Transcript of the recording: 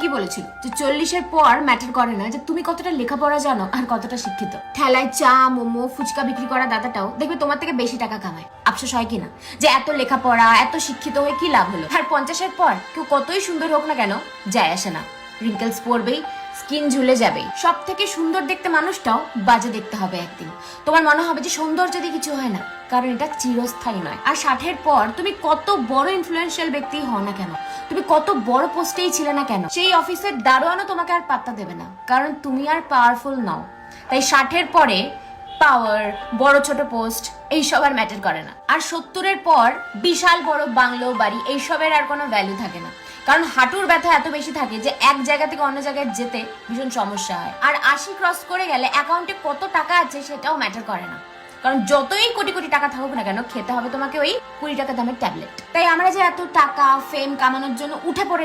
ঠিকই বলেছিল যে 40-এর পর ম্যাটার করে না যে তুমি কতটা লেখাপড়া জানো আর কতটা শিক্ষিত। ঠেলায় চা মোমো ফুচকা বিক্রি করা দাদাটাও দেখবে তোমার থেকে বেশি টাকা কামায়। আফসোস হয় কিনা যে এত লেখাপড়া এত শিক্ষিত হয়ে কি লাভ হলো। আর 50-এর পর কেউ কতই সুন্দর হোক না কেন যায় আসে না, রিঙ্কেলস পড়বেই, স্কিন ঝুলে যাবে। সব থেকে সুন্দর দেখতে মানুষটাও বাজে দেখতে হবে একদিন। তোমার মনে হবে যে সৌন্দর্য দিয়ে কিছু হয় না, কারণ এটা চিরস্থায়ী নয়। আর 60-এর পর তুমি কত বড় ইনফ্লুয়েন্সিয়াল ব্যক্তি হও না কেন, তুমি কত বড় পোস্টেই ছিলে না কেন, সেই অফিসের দারোয়ানও তোমাকে আর পাত্তা দেবে না, কারণ তুমি আর পাওয়ারফুল নও। তাই 60-এর পরে পাওয়ার, বড় ছোট পোস্ট এইসব আর ম্যাটার করে না। আর 70-এর পর বিশাল বড় বাংলো বাড়ি এইসবের আর কোনো ভ্যালু থাকে না, কারণ হাঁটুর ব্যথা এত বেশি থাকে যে এক জায়গা থেকে অন্য জায়গায় যেতে ভীষণ সমস্যা হয়। আর 80 ক্রস করে গেলে অ্যাকাউন্টে কত টাকা আছে সেটাও ম্যাটার করে না, কারণ যতই কোটি কোটি টাকা থাকুক না কেন খেতে হবে তোমাকে ওই 20 টাকা দামের ট্যাবলেট। তাই আমরা যে এত টাকা ফেম কামানোর জন্য উঠে পড়ে